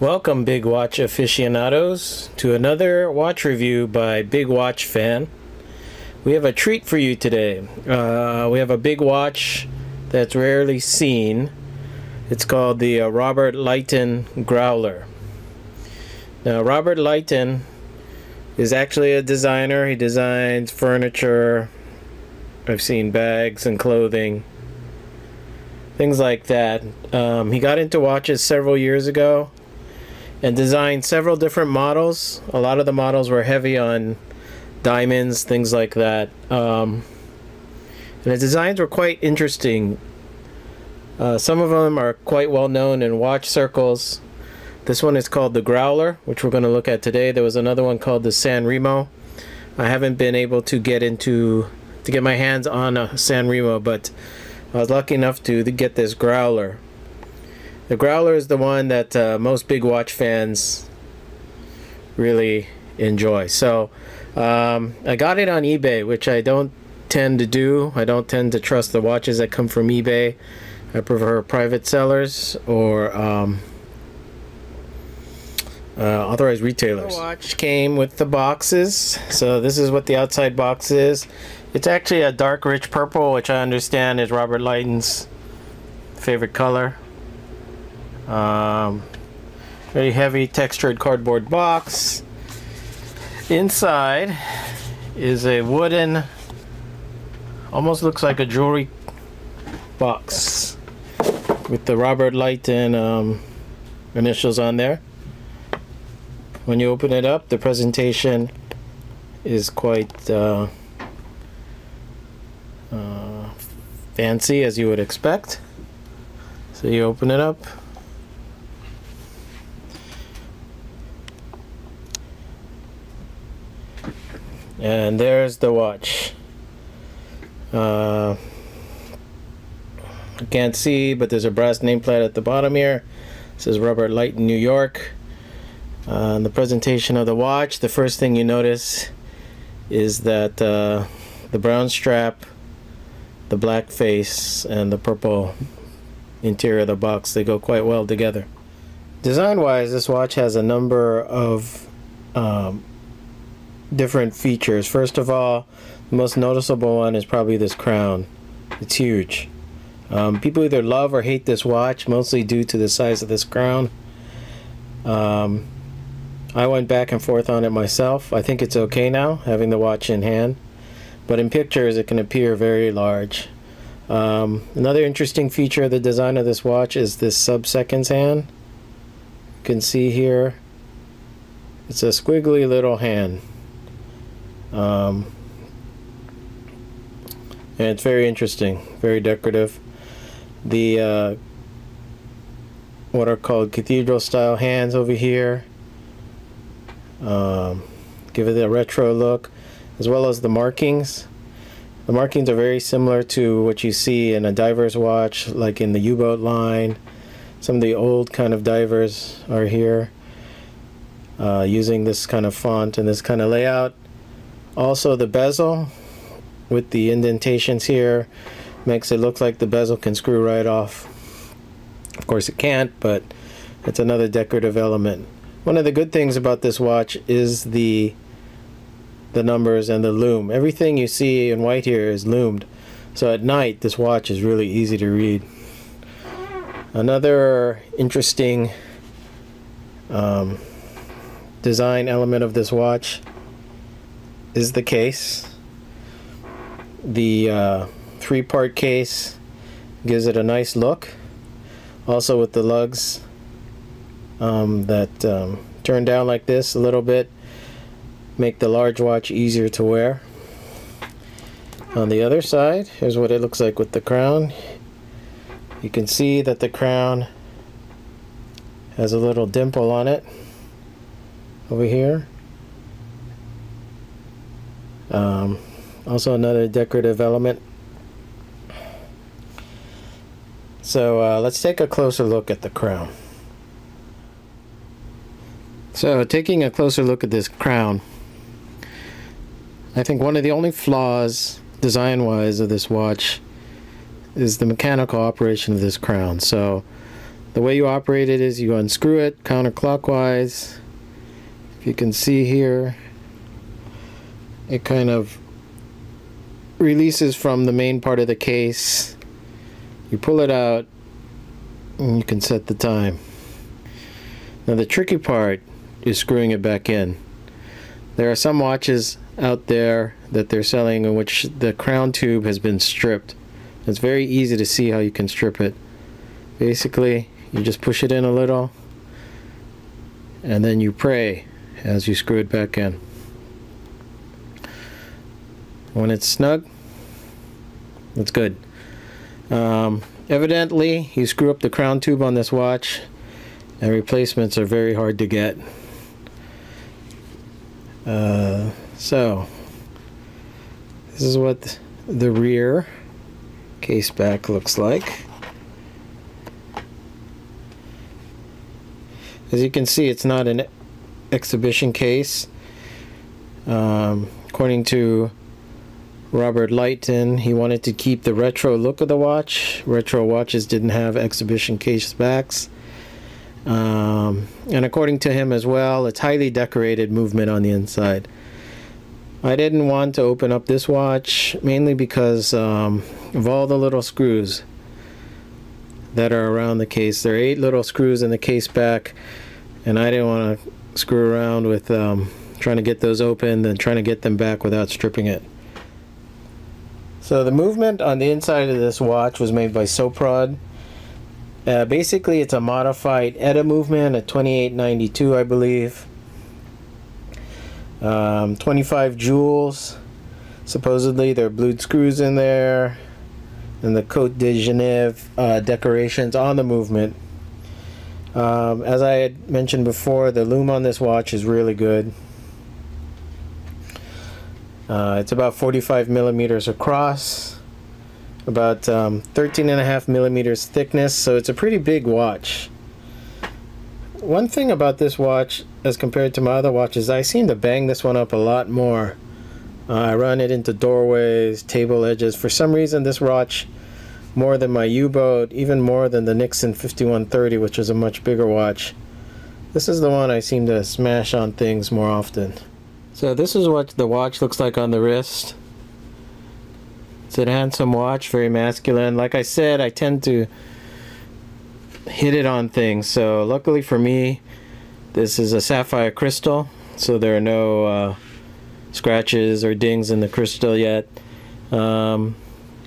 Welcome, Big Watch aficionados, to another watch review by Big Watch Fan. We have a treat for you today. We have a big watch that's rarely seen. It's called the Robert Lighton Growler. Now, Robert Lighton is actually a designer. He designs furniture. I've seen bags and clothing, things like that. He got into watches several years ago and designed several different models. A lot of the models were heavy on diamonds, things like that. And the designs were quite interesting. Some of them are quite well known in watch circles. This one is called the Growler, which we're going to look at today. There was another one called the San Remo. I haven't been able to get my hands on a San Remo, but I was lucky enough to get this Growler. The Growler is the one that most big watch fans really enjoy. So I got it on eBay, which I don't tend to do. I don't tend to trust the watches that come from eBay. I prefer private sellers or authorized retailers. The watch came with the boxes. So this is what the outside box is. It's actually a dark rich purple, which I understand is Robert Lighton's favorite color. Very heavy textured cardboard box. Inside is a wooden, almost looks like a jewelry box with the Robert Lighton initials on there. When you open it up, the presentation is quite fancy, as you would expect. So you open it up. And there's the watch. I can't see, but there's a brass nameplate at the bottom here. It says Robert Lighton, New York. The presentation of the watch, the first thing you notice is that the brown strap, the black face, and the purple interior of the box, they go quite well together. Design-wise, this watch has a number of different features. First of all, the most noticeable one is probably this crown. It's huge. People either love or hate this watch, mostly due to the size of this crown. I went back and forth on it myself. I think it's okay now, having the watch in hand, but in pictures it can appear very large. Another interesting feature of the design of this watch is this sub-seconds hand. You can see here, it's a squiggly little hand. And it's very interesting, very decorative. The what are called cathedral style hands over here give it a retro look, as well as the markings. The markings are very similar to what you see in a diver's watch, like in the U-boat line. Some of the old kind of divers are here, using this kind of font and this kind of layout. Also, the bezel with the indentations here makes it look like the bezel can screw right off. Of course it can't, but it's another decorative element. One of the good things about this watch is the numbers and the lume. Everything you see in white here is lumed, so at night this watch is really easy to read. Another interesting design element of this watch is the case. The three-part case gives it a nice look. Also with the lugs that turn down like this a little bit, make the large watch easier to wear. On the other side, here's what it looks like with the crown. You can see that the crown has a little dimple on it over here. Also another decorative element. So let's take a closer look at the crown. So taking a closer look at this crown, I think one of the only flaws design-wise of this watch is the mechanical operation of this crown. So The way you operate it is you unscrew it counterclockwise. If you can see here, it kind of releases from the main part of the case. You pull it out and you can set the time. Now the tricky part is screwing it back in. There are some watches out there that they're selling in which the crown tube has been stripped. It's very easy to see how you can strip it. Basically, you just push it in a little and then you pray as you screw it back in. When it's snug, it's good. Evidently, you screw up the crown tube on this watch and replacements are very hard to get. So, this is what the rear case back looks like. As you can see, it's not an exhibition case. According to Robert Lighton, he wanted to keep the retro look of the watch. Retro watches didn't have exhibition case backs. And according to him as well, it's highly decorated movement on the inside. I didn't want to open up this watch mainly because of all the little screws that are around the case. There are 8 little screws in the case back, and I didn't want to screw around with trying to get those open and trying to get them back without stripping it. So the movement on the inside of this watch was made by Soprod. Basically, it's a modified ETA movement at 2892, I believe. 25 jewels. Supposedly, there are blued screws in there, and the Côte de Genève decorations on the movement. As I had mentioned before, the lume on this watch is really good. It's about 45 millimeters across, about 13.5 millimeters thickness, so it's a pretty big watch. One thing about this watch as compared to my other watches, I seem to bang this one up a lot more. I run it into doorways, table edges. For some reason, this watch, more than my U-boat, even more than the Nixon 5130, which is a much bigger watch, this is the one I seem to smash on things more often. So this is what the watch looks like on the wrist. It's a handsome watch, very masculine. Like I said, I tend to hit it on things. So luckily for me, this is a sapphire crystal, so there are no scratches or dings in the crystal yet. I don't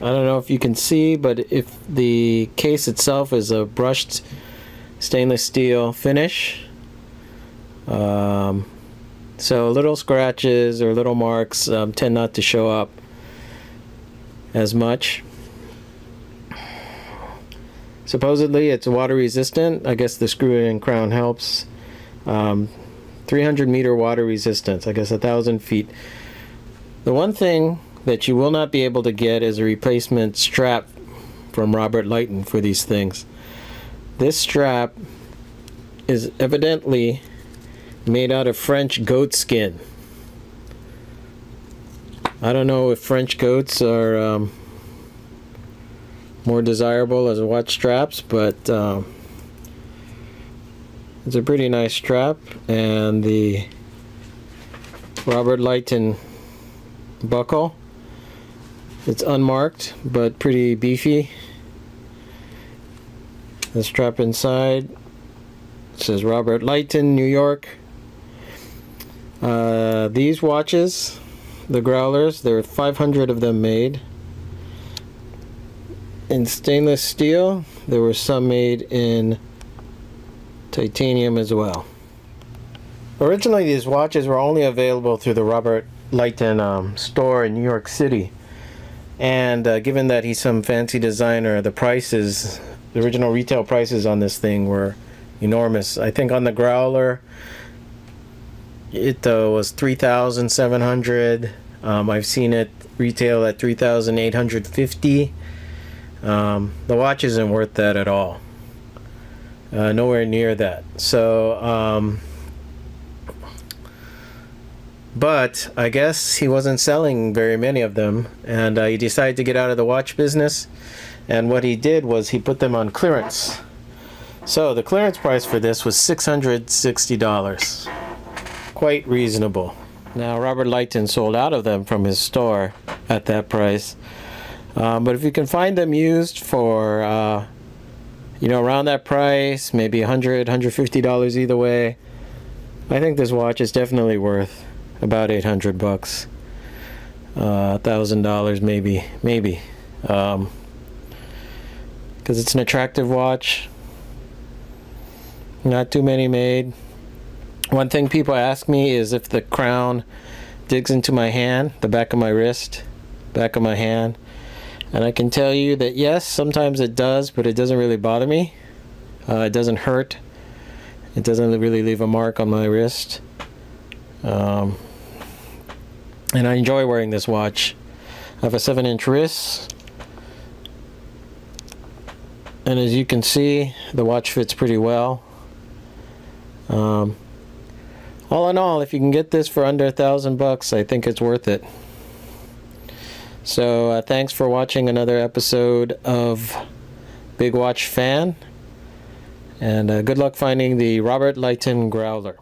know if you can see, but if the case itself is a brushed stainless steel finish, so little scratches or little marks tend not to show up as much. Supposedly it's water resistant. I guess the screw-in crown helps. 300 meter water resistance, I guess 1,000 feet. The one thing that you will not be able to get is a replacement strap from Robert Lighton for these things. This strap is evidently made out of French goat skin. I don't know if French goats are more desirable as watch straps, but it's a pretty nice strap, and the Robert Lighton buckle, it's unmarked but pretty beefy. The strap inside, it says Robert Lighton, New York. These watches, the Growlers, there are 500 of them made in stainless steel. There were some made in titanium as well. Originally, these watches were only available through the Robert Lighton store in New York City, and given that he's some fancy designer, the prices, the original retail prices on this thing were enormous. I think on the Growler it was $3,700. I've seen it retail at $3,850. The watch isn't worth that at all. Nowhere near that. So, but I guess he wasn't selling very many of them, and he decided to get out of the watch business. And what he did was he put them on clearance. So the clearance price for this was $660. Quite reasonable. Now Robert Lighton sold out of them from his store at that price. But if you can find them used for you know, around that price, maybe $100, $150 either way, I think this watch is definitely worth about 800 bucks. $1,000 maybe, because it's an attractive watch. Not too many made. One thing people ask me is if the crown digs into my hand, the back of my wrist, back of my hand. And I can tell you that yes, sometimes it does, but it doesn't really bother me. It doesn't hurt. It doesn't really leave a mark on my wrist. And I enjoy wearing this watch. I have a 7-inch wrist. And as you can see, the watch fits pretty well. All in all, if you can get this for under $1,000, I think it's worth it. So thanks for watching another episode of Big Watch Fan, and good luck finding the Robert Lighton Growler.